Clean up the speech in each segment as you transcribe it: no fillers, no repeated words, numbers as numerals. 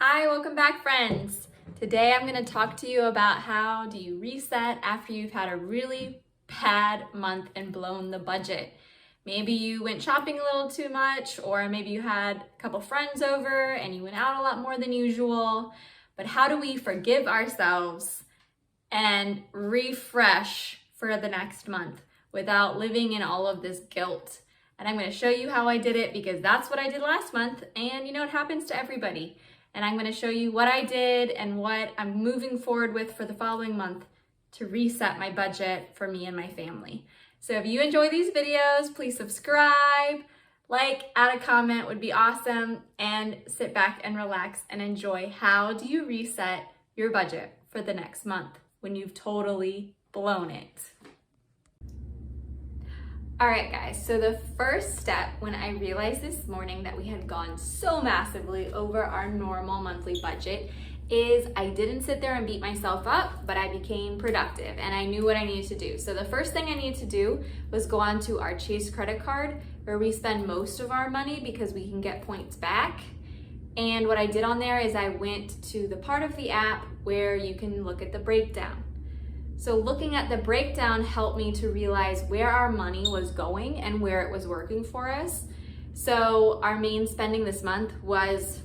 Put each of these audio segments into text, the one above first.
Hi, welcome back, friends. Today I'm going to talk to you about how do you reset after you've had a really bad month and blown the budget. Maybe you went shopping a little too much, or maybe you had a couple friends over and you went out a lot more than usual. But how do we forgive ourselves and refresh for the next month without living in all of this guilt? And I'm going to show you how I did it because that's what I did last month, and it happens to everybody. And I'm going to show you what I did and what I'm moving forward with for the following month to reset my budget for me and my family. So if you enjoy these videos, please subscribe, add a comment would be awesome, and sit back and relax and enjoy how do you reset your budget for the next month when you've totally blown it. All right, guys, so the first step when I realized this morning that we had gone so massively over our normal monthly budget is I didn't sit there and beat myself up, but I became productive and I knew what I needed to do. So the first thing I needed to do was go on to our Chase credit card where we spend most of our money because we can get points back. And what I did on there is I went to the part of the app where you can look at the breakdown. So looking at the breakdown helped me to realize where our money was going and where it was working for us. So our main spending this month was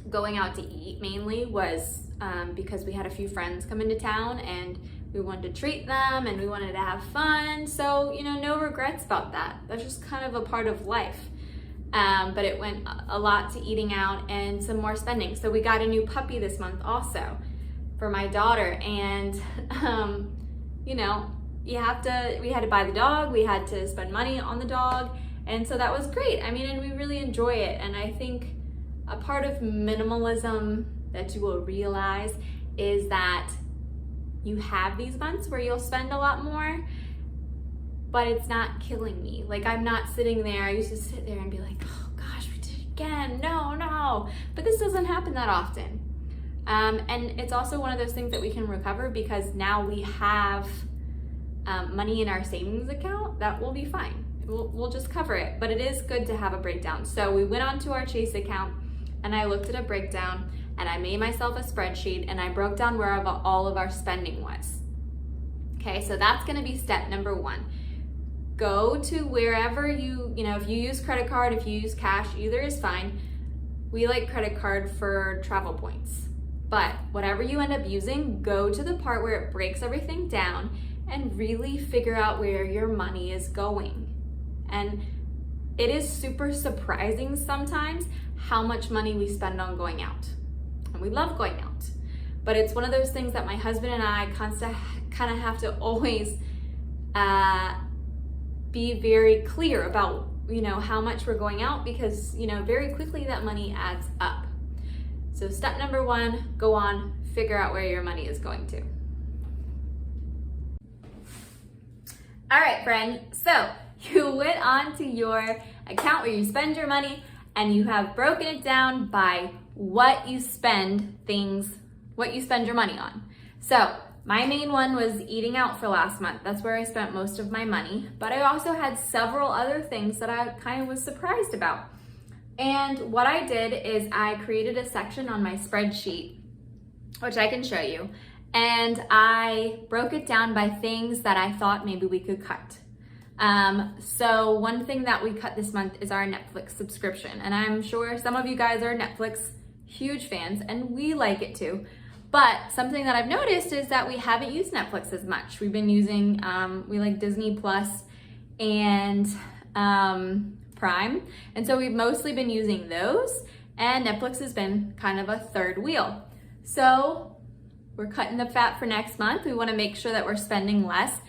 going out to eat, mainly was because we had a few friends come into town and we wanted to treat them and we wanted to have fun. So, no regrets about that. That's just kind of a part of life. But it went a lot to eating out and some more spending. So we got a new puppy this month also for my daughter, and we had to buy the dog, we had to spend money on the dog, and so that was great. And we really enjoy it. And I think a part of minimalism that you will realize is that you have these months where you'll spend a lot more, but it's not killing me. I'm not sitting there. I used to sit there and be like, oh gosh, we did it again, no. But this doesn't happen that often. And it's also one of those things that we can recover because now we have money in our savings account that will be fine. We'll just cover it, but it is good to have a breakdown. So we went onto our Chase account and I looked at a breakdown and I made myself a spreadsheet and I broke down where all of our spending was. Okay, so that's gonna be step number one. Go to wherever if you use credit card, if you use cash, either is fine. We like credit card for travel points. But whatever you end up using, go to the part where it breaks everything down and really figure out where your money is going. And it is super surprising sometimes how much money we spend on going out. And we love going out. But it's one of those things that my husband and I kind of have to always be very clear about, how much we're going out because, very quickly that money adds up. So step number one, go on, figure out where your money is going to. All right, friend, so you went on to your account where you spend your money and you have broken it down by what you spend your money on. So my main one was eating out for last month. That's where I spent most of my money, but I also had several other things that I kind of was surprised about. And what I did is I created a section on my spreadsheet, which I can show you, and I broke it down by things that I thought maybe we could cut. So one thing that we cut this month is our Netflix subscription, and I'm sure some of you guys are Netflix huge fans, and we like it too. But something that I've noticed is that we haven't used Netflix as much. We've been using, we like Disney Plus and Prime, and so we've mostly been using those, and Netflix has been kind of a third wheel. So we're cutting the fat for next month. We want to make sure that we're spending less.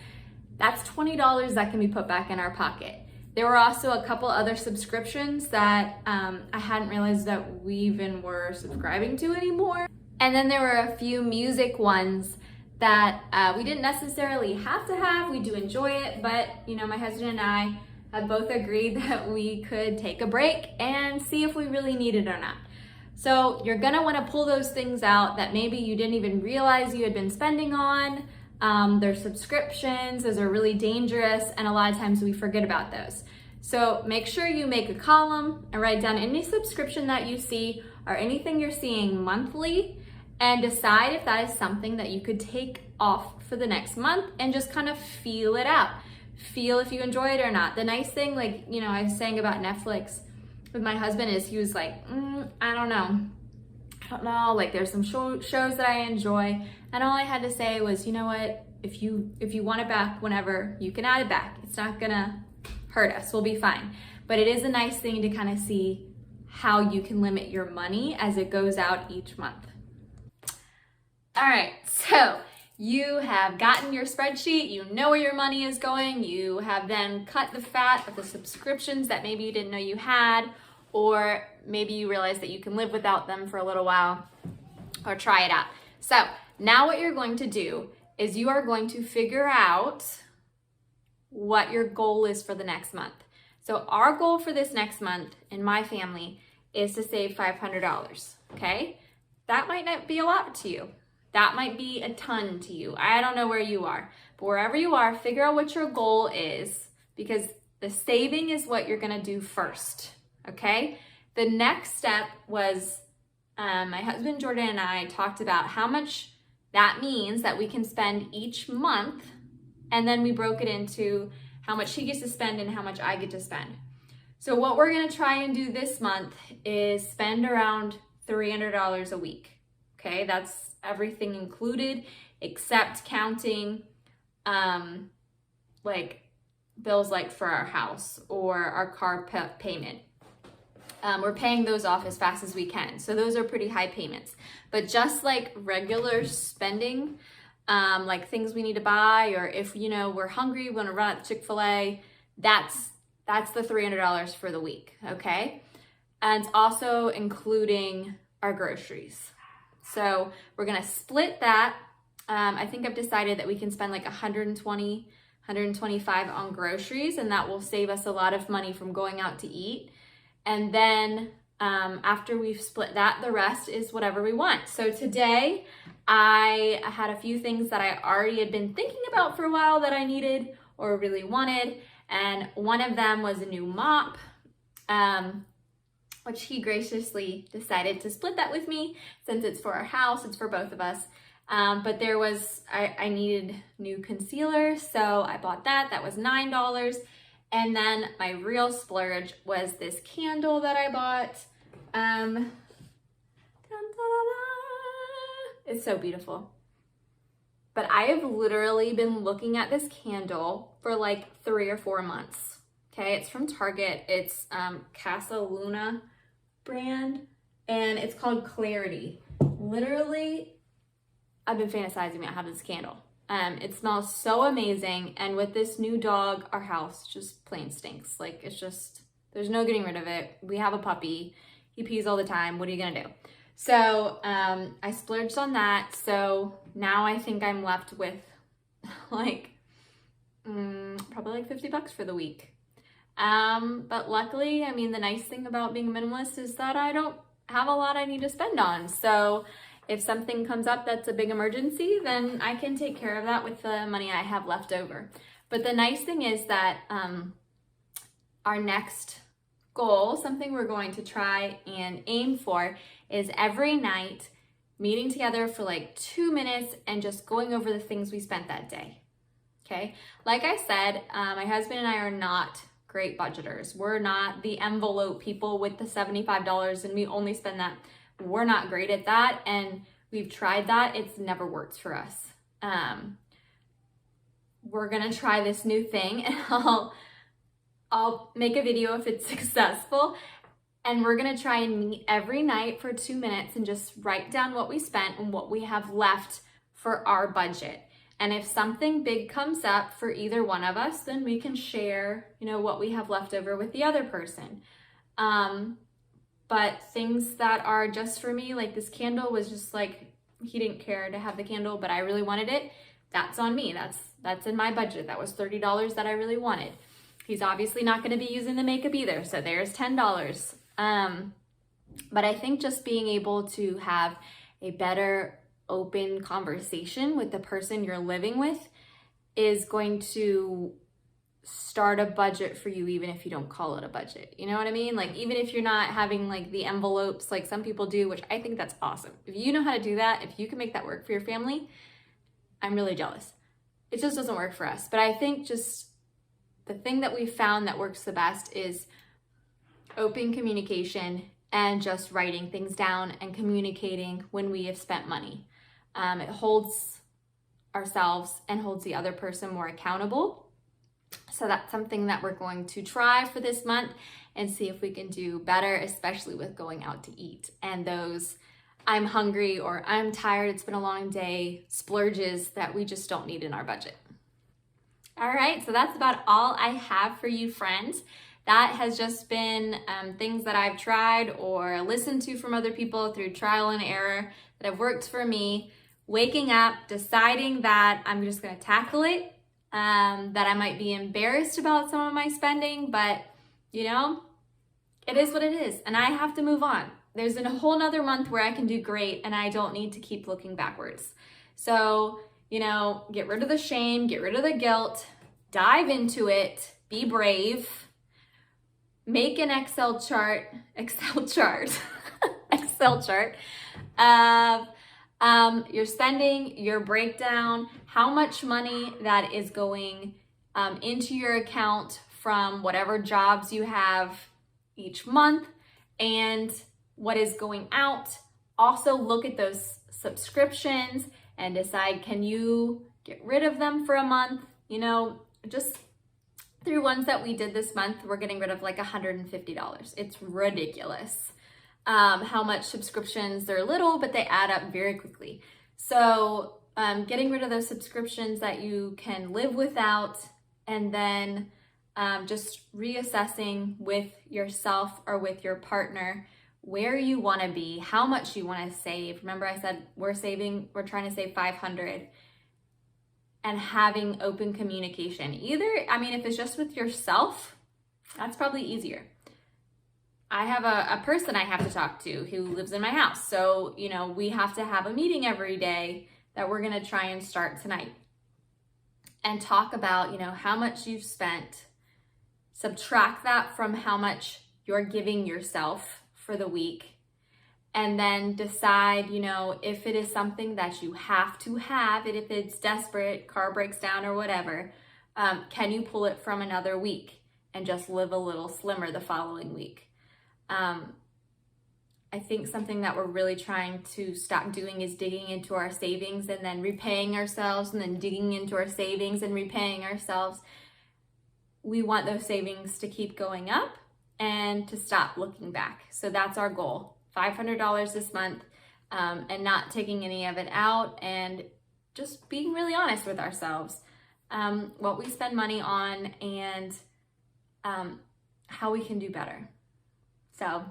That's $20 that can be put back in our pocket. There were also a couple other subscriptions that I hadn't realized that we even were subscribing to anymore. And then there were a few music ones that we didn't necessarily have to have. We do enjoy it, but my husband and I have both agreed that we could take a break and see if we really need it or not. So you're gonna wanna pull those things out that maybe you didn't even realize you had been spending on. They're subscriptions, those are really dangerous, and a lot of times we forget about those. So make sure you make a column and write down any subscription that you see or anything you're seeing monthly, and decide if that is something that you could take off for the next month and just kind of feel it out. Feel if you enjoy it or not. The nice thing, like, you know, I was saying about Netflix with my husband is he was like, I don't know, like there's some shows that I enjoy, and all I had to say was, you know what, if you want it back whenever, you can add it back. It's not gonna hurt us, we'll be fine. But it is a nice thing to kind of see how you can limit your money as it goes out each month. All right, so you have gotten your spreadsheet, you know where your money is going, you have then cut the fat of the subscriptions that maybe you didn't know you had, or maybe you realize that you can live without them for a little while, or try it out. So now what you're going to do is you are going to figure out what your goal is for the next month. So our goal for this next month in my family is to save $500, okay? That might not be a lot to you. That might be a ton to you. I don't know where you are, but wherever you are, figure out what your goal is, because the saving is what you're gonna do first, okay? The next step was my husband Jordan and I talked about how much that means that we can spend each month, and then we broke it into how much he gets to spend and how much I get to spend. So what we're gonna try and do this month is spend around $300 a week, okay? That's everything included, except counting like bills like for our house or our car payment. We're paying those off as fast as we can. So those are pretty high payments. But just like regular spending, like things we need to buy, or if, you know, we're hungry, we want to run out to Chick-fil-A, that's the $300 for the week, okay? And also including our groceries. So we're gonna split that. I think I've decided that we can spend like 120, 125 on groceries, and that will save us a lot of money from going out to eat. And then after we've split that, the rest is whatever we want. So today I had a few things that I already had been thinking about for a while that I needed or really wanted. And one of them was a new mop, which he graciously decided to split that with me since it's for our house, it's for both of us. But there was, I needed new concealer, so I bought that. That was $9. And then my real splurge was this candle that I bought. It's so beautiful. But I have literally been looking at this candle for like 3 or 4 months. Okay, it's from Target. It's Casa Luna brand, and it's called Clarity. Literally, I've been fantasizing about having this candle. It smells so amazing, and with this new dog, our house just plain stinks. Like, it's just, there's no getting rid of it. We have a puppy. He pees all the time. What are you gonna do? So I splurged on that. So now I think I'm left with like probably like $50 for the week. But luckily, I mean, the nice thing about being a minimalist is that I don't have a lot I need to spend on. So if something comes up that's a big emergency, then I can take care of that with the money I have left over. But the nice thing is that our next goal, something we're going to try and aim for, is every night meeting together for like 2 minutes and just going over the things we spent that day. Okay, like I said, my husband and I are not great budgeters. We're not the envelope people with the $75 and we only spend that. We're not great at that, and we've tried that. It's never worked for us. We're gonna try this new thing, and I'll make a video if it's successful. And we're gonna try and meet every night for 2 minutes and just write down what we spent and what we have left for our budget. And if something big comes up for either one of us, then we can share, you know, what we have left over with the other person. But things that are just for me, like this candle was just like, he didn't care to have the candle, but I really wanted it. That's on me. That's in my budget. That was $30 that I really wanted. He's obviously not going to be using the makeup either, so there's $10. But I think just being able to have a better open conversation with the person you're living with is going to start a budget for you even if you don't call it a budget. You know what I mean? Like, even if you're not having like the envelopes like some people do, which I think that's awesome. If you know how to do that, if you can make that work for your family, I'm really jealous. It just doesn't work for us. But I think just the thing that we found that works the best is open communication and just writing things down and communicating when we have spent money. It holds ourselves and holds the other person more accountable. So that's something that we're going to try for this month and see if we can do better, especially with going out to eat and those I'm hungry or I'm tired, it's been a long day splurges that we just don't need in our budget. All right, so that's about all I have for you, friends. That has just been things that I've tried or listened to from other people through trial and error that have worked for me. Waking up, deciding that I'm just gonna tackle it, that I might be embarrassed about some of my spending, but you know, it is what it is, and I have to move on. There's a whole nother month where I can do great, and I don't need to keep looking backwards. So, you know, get rid of the shame, get rid of the guilt, dive into it, be brave, make an Excel chart of your spending, your breakdown, how much money that is going into your account from whatever jobs you have each month and what is going out. Also look at those subscriptions and decide, can you get rid of them for a month? You know, just through ones that we did this month, we're getting rid of like $150. It's ridiculous how much subscriptions, they're little, but they add up very quickly. So getting rid of those subscriptions that you can live without, and then just reassessing with yourself or with your partner where you want to be, how much you want to save. Remember I said we're trying to save $500, and having open communication. If it's just with yourself, that's probably easier. I have a person I have to talk to who lives in my house. So, you know, we have to have a meeting every day that we're going to try and start tonight and talk about, you know, how much you've spent, subtract that from how much you're giving yourself for the week, and then decide, you know, if it is something that you have to have, and if it's desperate, car breaks down or whatever, can you pull it from another week and just live a little slimmer the following week? I think something that we're really trying to stop doing is digging into our savings and then repaying ourselves, and then digging into our savings and repaying ourselves. We want those savings to keep going up and to stop looking back. So that's our goal. $500 this month, and not taking any of it out, and just being really honest with ourselves, what we spend money on, and how we can do better. So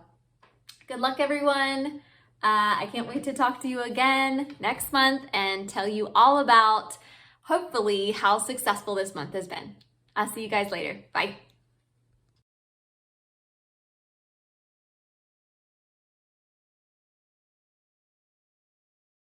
good luck, everyone. I can't wait to talk to you again next month and tell you all about, hopefully, how successful this month has been. I'll see you guys later. Bye.